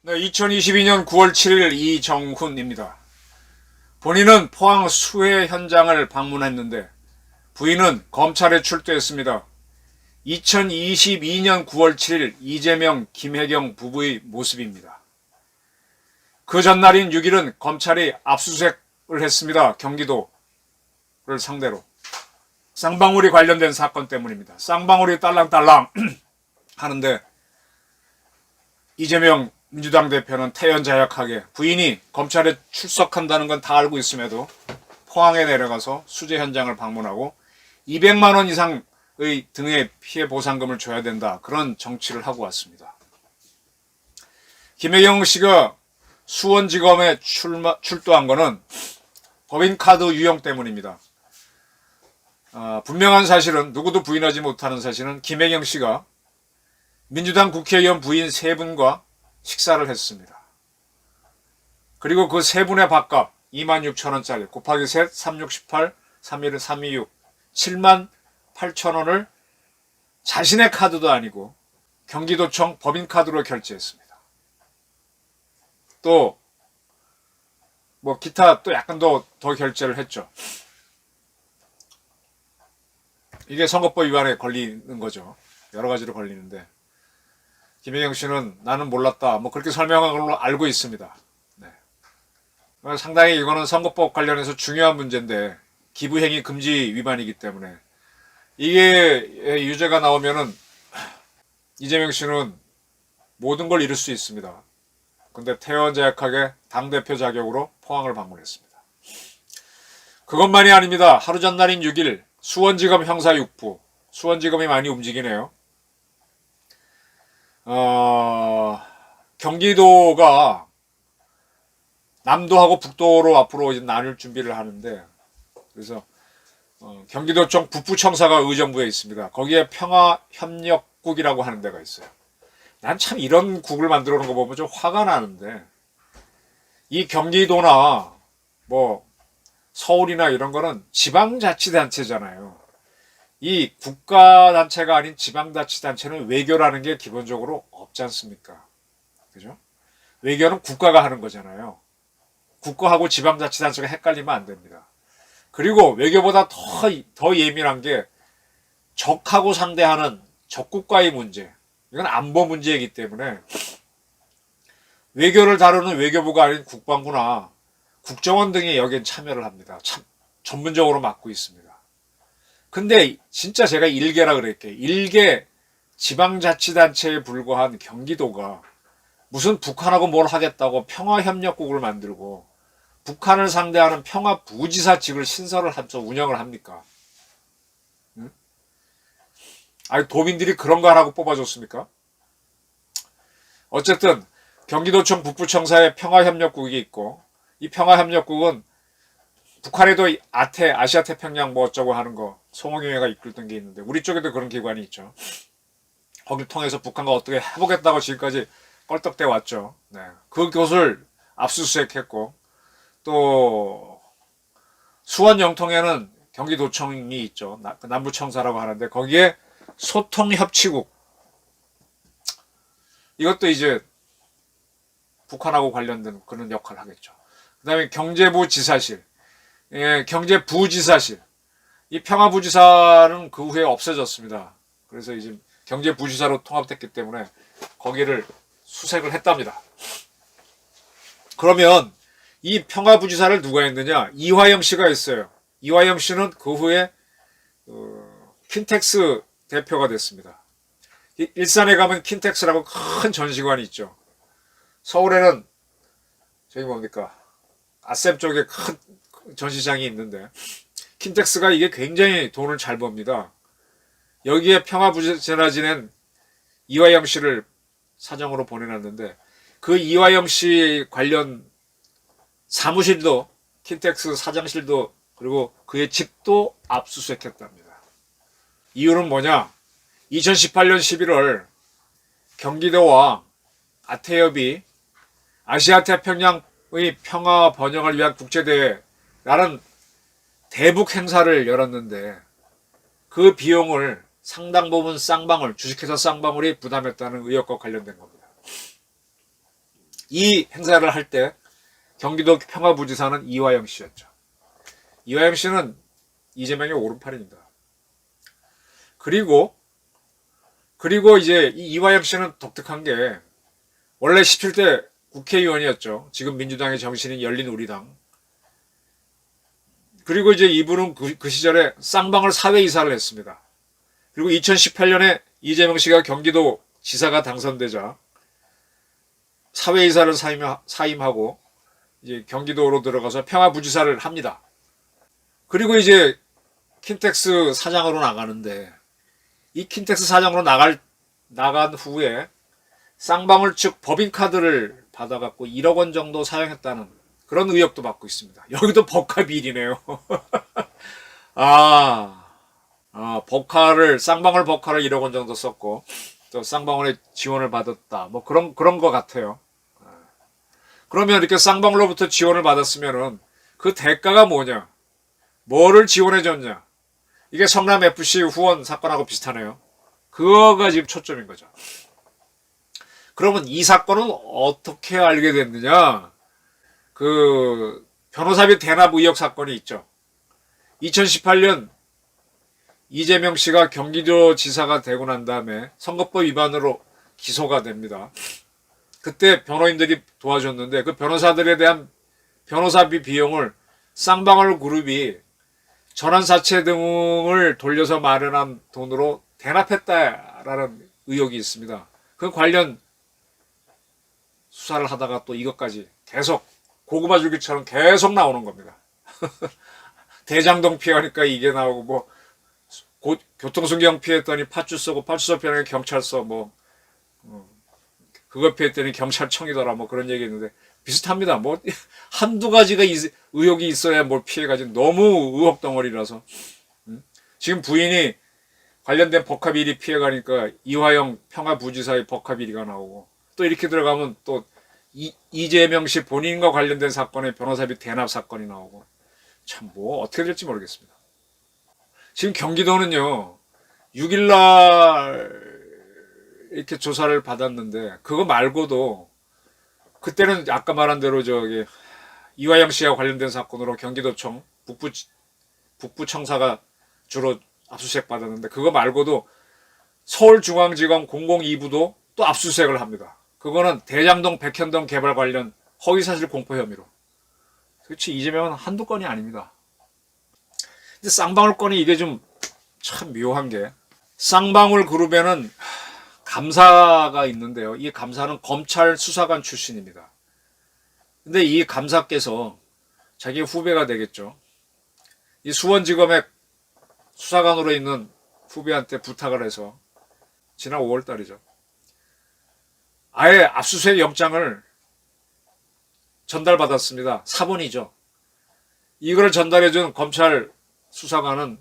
네, 2022년 9월 7일 이정훈입니다. 본인은 포항 수해 현장을 방문했는데 부인은 검찰에 출두했습니다. 2022년 9월 7일 이재명, 김혜경 부부의 모습입니다. 그 전날인 6일은 검찰이 압수수색을 했습니다. 경기도를 상대로. 쌍방울이 관련된 사건 때문입니다. 쌍방울이 딸랑딸랑 하는데 이재명 민주당 대표는 태연자약하게 부인이 검찰에 출석한다는 건 다 알고 있음에도 포항에 내려가서 수재 현장을 방문하고 200만 원 이상의 등의 피해 보상금을 줘야 된다. 그런 정치를 하고 왔습니다. 김혜경 씨가 수원지검에 출두한 것은 법인카드 유용 때문입니다. 분명한 사실은, 누구도 부인하지 못하는 사실은 김혜경 씨가 민주당 국회의원 부인 3분과 식사를 했습니다. 그리고 그 3분의 밥값 26,000원짜리 곱하기 셋 3618, 321, 326 78,000원을 자신의 카드도 아니고 경기도청 법인카드로 결제했습니다. 또 뭐 기타 또 약간 더 결제를 했죠. 이게 선거법 위반에 걸리는 거죠. 여러 가지로 걸리는데 김혜경 씨는 나는 몰랐다. 뭐 그렇게 설명한 걸로 알고 있습니다. 네. 상당히 이거는 선거법 관련해서 중요한 문제인데 기부행위 금지 위반이기 때문에 이게 유죄가 나오면은 이재명 씨는 모든 걸 잃을 수 있습니다. 근데 태연자약하게 당대표 자격으로 포항을 방문했습니다. 그것만이 아닙니다. 하루 전날인 6일 수원지검 형사 6부, 수원지검이 많이 움직이네요. 경기도가 남도하고 북도로 앞으로 이제 나눌 준비를 하는데, 그래서 경기도청 북부청사가 의정부에 있습니다. 거기에 평화협력국이라고 하는 데가 있어요. 난 참 이런 국을 만들어 놓은 거 보면 좀 화가 나는데, 이 경기도나 뭐 서울이나 이런 거는 지방자치단체잖아요. 이 국가단체가 아닌 지방자치단체는 외교라는 게 기본적으로 없지 않습니까? 그죠? 외교는 국가가 하는 거잖아요. 국가하고 지방자치단체가 헷갈리면 안 됩니다. 그리고 외교보다 더 예민한 게 적하고 상대하는 적국과의 문제. 이건 안보 문제이기 때문에 외교를 다루는 외교부가 아닌 국방부나 국정원 등이 여기엔 참여를 합니다. 참 전문적으로 맡고 있습니다. 근데 진짜 제가 일개라 그랬게 일개 지방자치단체에 불과한 경기도가 무슨 북한하고 뭘 하겠다고 평화협력국을 만들고 북한을 상대하는 평화부지사직을 신설을 하면서 운영을 합니까? 응? 아니 도민들이 그런 거 하라고 뽑아줬습니까? 어쨌든 경기도청 북부청사에 평화협력국이 있고 이 평화협력국은 북한에도 아시아태평양 뭐 어쩌고 하는 거 송영회가 이끌던 게 있는데 우리 쪽에도 그런 기관이 있죠. 거기를 통해서 북한과 어떻게 해보겠다고 지금까지 껄떡대 왔죠. 네. 그것을 압수수색했고 또 수원 영통에는 경기도청이 있죠. 남부청사라고 하는데 거기에 소통협치국 이것도 이제 북한하고 관련된 그런 역할을 하겠죠. 그 다음에 경제부 지사실, 경제부지사실. 이 평화부지사는 그 후에 없어졌습니다. 그래서 이제 경제부지사로 통합됐기 때문에 거기를 수색을 했답니다. 그러면 이 평화부지사를 누가 했느냐? 이화영 씨가 했어요. 이화영 씨는 그 후에 킨텍스 대표가 됐습니다. 일산에 가면 킨텍스라고 큰 전시관이 있죠. 서울에는 저기 뭡니까? 아셈 쪽에 큰 전시장이 있는데 킨텍스가 이게 굉장히 돈을 잘 법니다. 여기에 평화부지사나 지낸 이화영 씨를 사정으로 보내놨는데 그 이화영 씨 관련 사무실도 킨텍스 사장실도 그리고 그의 집도 압수수색했답니다. 이유는 뭐냐? 2018년 11월 경기도와 아태협이 아시아태평양의 평화 번영을 위한 국제대회 라는 대북 행사를 열었는데 그 비용을 상당 부분 쌍방울, 주식회사 쌍방울이 부담했다는 의혹과 관련된 겁니다. 이 행사를 할 때 경기도 평화부지사는 이화영 씨였죠. 이화영 씨는 이재명의 오른팔입니다. 그리고 이제 이 이화영 씨는 독특한 게 원래 17대 국회의원이었죠. 지금 민주당의 정신인 열린우리당. 그리고 이제 이분은 그 시절에 쌍방울 사회이사를 했습니다. 그리고 2018년에 이재명 씨가 경기도 지사가 당선되자 사회이사를 사임하고 이제 경기도로 들어가서 평화부지사를 합니다. 그리고 이제 킨텍스 사장으로 나가는데 이 킨텍스 사장으로 나간 후에 쌍방울 측 법인카드를 받아갖고 1억 원 정도 사용했다는 그런 의혹도 받고 있습니다. 여기도 법카 비리네요. 쌍방울 법카를 1억 원 정도 썼고 또 쌍방울의 지원을 받았다. 뭐 그런 것 같아요. 그러면 이렇게 쌍방울로부터 지원을 받았으면은 그 대가가 뭐냐? 뭐를 지원해줬냐? 이게 성남FC 후원 사건하고 비슷하네요. 그거가 지금 초점인 거죠. 그러면 이 사건은 어떻게 알게 됐느냐? 그 변호사비 대납 의혹 사건이 있죠. 2018년 이재명 씨가 경기도 지사가 되고 난 다음에 선거법 위반으로 기소가 됩니다. 그때 변호인들이 도와줬는데 그 변호사들에 대한 변호사비 비용을 쌍방울 그룹이 전환사채 등을 돌려서 마련한 돈으로 대납했다라는 의혹이 있습니다. 그 관련 수사를 하다가 또 이것까지 계속 고구마 줄기처럼 계속 나오는 겁니다. 대장동 피하니까 이게 나오고 뭐 교통순경 피했더니 파출소고 파출소 피하니까 경찰서 뭐 그거 피했더니 경찰청이더라 뭐 그런 얘기 있는데 비슷합니다. 뭐 한두 가지가 의혹이 있어야 뭘 피해가지고 너무 의혹 덩어리라서 지금 부인이 관련된 법카비리 피해가니까 이화영 평화부지사의 법카비리가 나오고 또 이렇게 들어가면 또 이재명 씨 본인과 관련된 사건의 변호사비 대납 사건이 나오고 참 뭐 어떻게 될지 모르겠습니다. 지금 경기도는요 6일날 이렇게 조사를 받았는데 그거 말고도 그때는 아까 말한 대로 저기 이화영 씨와 관련된 사건으로 경기도청 북부청사가 주로 압수수색 받았는데 그거 말고도 서울중앙지검 002부도 또 압수수색을 합니다. 그거는 대장동 백현동 개발 관련 허위사실 공포 혐의로. 그렇지 이재명은 한두 건이 아닙니다. 근데 쌍방울 건이 이게 좀 참 묘한 게 쌍방울 그룹에는 감사가 있는데요. 이 감사는 검찰 수사관 출신입니다. 근데 이 감사께서 자기 후배가 되겠죠. 이 수원지검의 수사관으로 있는 후배한테 부탁을 해서 지난 5월 달이죠. 아예 압수수색 영장을 전달받았습니다. 사본이죠. 이걸 전달해준 검찰 수사관은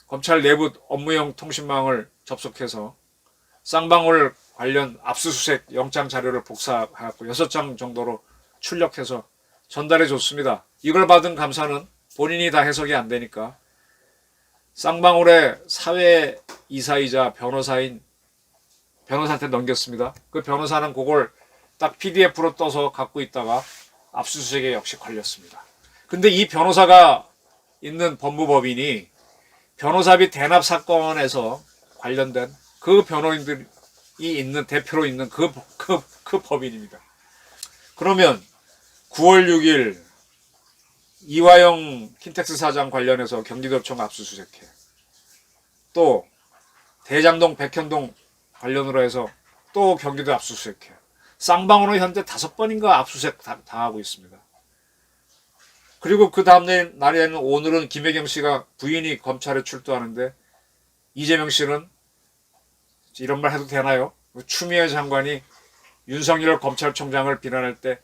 검찰 내부 업무용 통신망을 접속해서 쌍방울 관련 압수수색 영장 자료를 복사하고 6장 정도로 출력해서 전달해 줬습니다. 이걸 받은 감사는 본인이 다 해석이 안 되니까 쌍방울의 사회이사이자 변호사한테 넘겼습니다. 그 변호사는 그걸 딱 PDF로 떠서 갖고 있다가 압수수색에 역시 걸렸습니다. 근데 이 변호사가 있는 법무법인이 변호사비 대납 사건에서 관련된 그 변호인들이 있는 대표로 있는 그 법인입니다. 그러면 9월 6일 이화영 킨텍스 사장 관련해서 경기도청 압수수색해. 또 대장동 백현동 관련으로 해서 또 경기도 압수수색해. 쌍방울은 현재 5번인가 압수수색 당하고 있습니다. 그리고 그 다음 날에는 오늘은 김혜경 씨가 부인이 검찰에 출두하는데 이재명 씨는 이런 말 해도 되나요? 추미애 장관이 윤석열 검찰총장을 비난할 때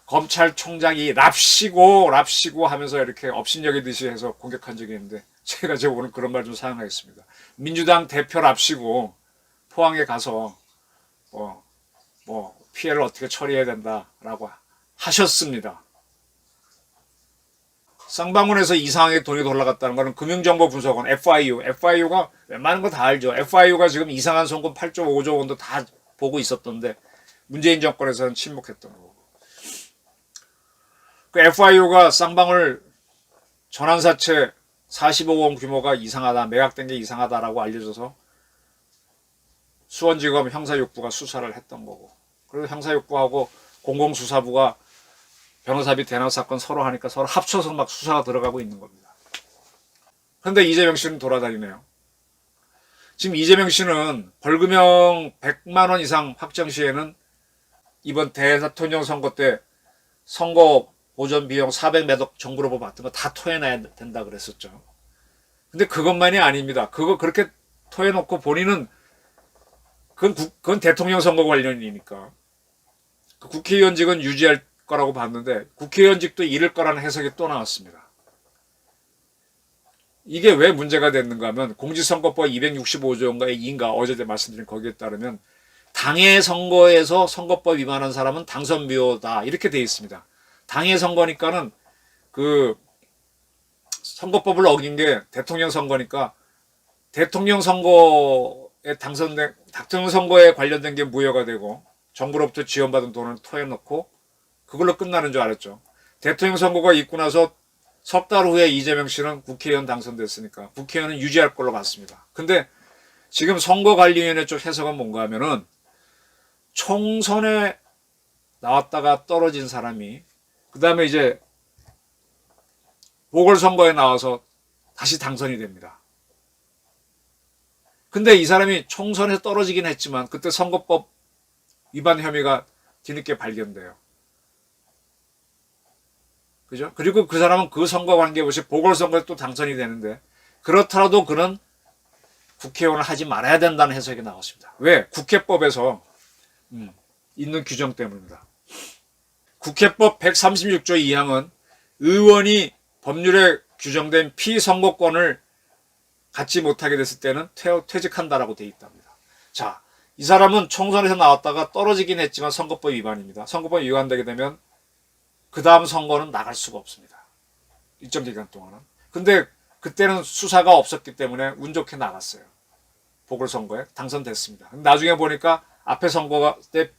검찰총장이 랍시고 하면서 이렇게 업신여기듯이 해서 공격한 적이 있는데 제가 오늘 그런 말 좀 사용하겠습니다. 민주당 대표 랍시고 포항에 가서 뭐 피해를 어떻게 처리해야 된다라고 하셨습니다. 쌍방울에서 이상하게 돈이 돌아갔다는 것은 금융정보분석원 FIU가 웬만한 거 다 알죠. FIU가 지금 이상한 송금 8조 5조 원도 다 보고 있었던데 문재인 정권에서는 침묵했던 거고. 그 FIU가 쌍방울 전환사채 45억 원 규모가 이상하다, 매각된 게 이상하다라고 알려져서 수원지검 형사육부가 수사를 했던 거고. 그래서 형사육부하고 공공수사부가 변호사비 대납 사건 서로 하니까 서로 합쳐서 막 수사가 들어가고 있는 겁니다. 그런데 이재명 씨는 돌아다니네요. 지금 이재명 씨는 벌금형 100만 원 이상 확정 시에는 이번 대통령 선거 때 선거 보전 비용 400몇억 정부로부 받던 거 다 토해내야 된다 그랬었죠. 근데 그것만이 아닙니다. 그거 그렇게 토해놓고 본인은 그건 대통령 선거 관련이니까 그 국회의원직은 유지할 거라고 봤는데 국회의원직도 잃을 거라는 해석이 또 나왔습니다. 이게 왜 문제가 됐는가 하면 공직선거법 265조인가의 2인가 어제 말씀드린 거기에 따르면 당의 선거에서 선거법 위반한 사람은 당선비호다 이렇게 돼 있습니다. 당의 선거니까는 그 선거법을 어긴 게 대통령 선거니까 대통령 선거에 대통령 선거에 관련된 게 무효가 되고 정부로부터 지원받은 돈을 토해놓고 그걸로 끝나는 줄 알았죠. 대통령 선거가 있고 나서 석 달 후에 이재명 씨는 국회의원 당선됐으니까 국회의원은 유지할 걸로 봤습니다. 근데 지금 선거관리위원회 쪽 해석은 뭔가 하면은 총선에 나왔다가 떨어진 사람이 그 다음에 이제 보궐선거에 나와서 다시 당선이 됩니다. 근데 이 사람이 총선에서 떨어지긴 했지만 그때 선거법 위반 혐의가 뒤늦게 발견돼요. 그죠? 그리고 그 사람은 그 선거 관계없이 보궐선거에 또 당선이 되는데 그렇더라도 그는 국회의원을 하지 말아야 된다는 해석이 나왔습니다. 왜? 국회법에서 있는 규정 때문입니다. 국회법 136조 2항은 의원이 법률에 규정된 피선거권을 갖지 못하게 됐을 때는 퇴직한다라고 되어 있답니다. 자, 이 사람은 총선에서 나왔다가 떨어지긴 했지만 선거법 위반입니다. 선거법 위반되게 되면 그 다음 선거는 나갈 수가 없습니다. 일정 기간 동안은. 근데 그때는 수사가 없었기 때문에 운 좋게 나갔어요. 보궐선거에 당선됐습니다. 나중에 보니까 앞에 선거가 때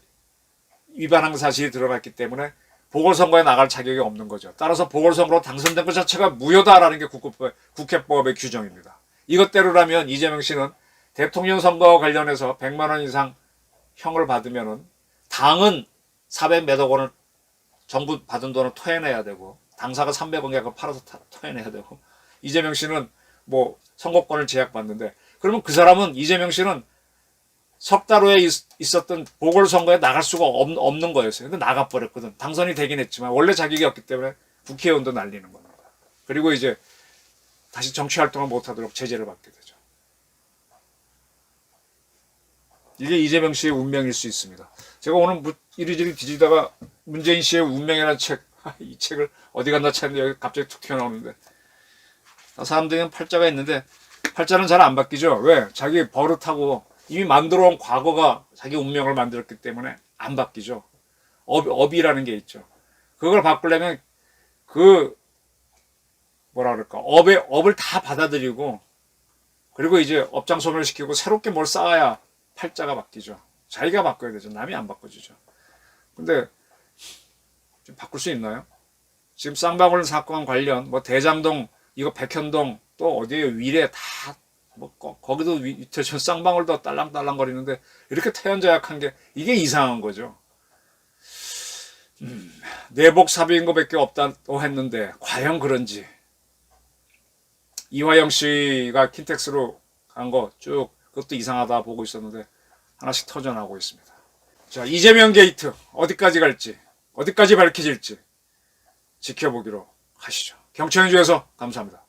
위반한 사실이 드러났기 때문에 보궐선거에 나갈 자격이 없는 거죠. 따라서 보궐선거로 당선된 것 자체가 무효다라는 게 국회법의 규정입니다. 이것대로라면 이재명 씨는 대통령 선거와 관련해서 100만 원 이상 형을 받으면은 당은 400몇억 원을 정부 받은 돈을 토해내야 되고 당사가 300억약을 팔아서 토해내야 되고 이재명 씨는 뭐 선거권을 제약받는데 그러면 그 사람은 이재명 씨는 석 달 후에 있었던 보궐선거에 나갈 수가 없는 거였어요. 근데 나가버렸거든. 당선이 되긴 했지만 원래 자격이 없기 때문에 국회의원도 날리는 겁니다. 그리고 이제 다시 정치활동을 못하도록 제재를 받게 되죠. 이게 이재명 씨의 운명일 수 있습니다. 제가 오늘 이리저리 뒤지다가 문재인 씨의 운명이라는 책, 이 책을 어디 갔나 찾는데 여기 갑자기 툭 튀어나오는데 사람들은 팔자가 있는데 팔자는 잘 안 바뀌죠. 왜? 자기 버릇하고 이미 만들어온 과거가 자기 운명을 만들었기 때문에 안 바뀌죠. 업이라는 게 있죠. 그걸 바꾸려면 뭐라 그럴까 업을 다 받아들이고 그리고 이제 업장 소멸시키고 새롭게 뭘 쌓아야 팔자가 바뀌죠. 자기가 바꿔야 되죠. 남이 안 바꿔주죠. 근데 좀 바꿀 수 있나요? 지금 쌍방울 사건 관련 뭐 대장동 이거 백현동 또 어디에 위례 다 뭐 거기도 위태 쌍방울도 딸랑딸랑 거리는데 이렇게 태연자약한 게 이게 이상한 거죠. 내복 사비인 것밖에 없다고 했는데 과연 그런지 이화영 씨가 킨텍스로 간 거 쭉 그것도 이상하다 보고 있었는데 하나씩 터져나오고 있습니다. 자, 이재명 게이트 어디까지 갈지 어디까지 밝혀질지 지켜보기로 하시죠. 경청해 주셔서 감사합니다.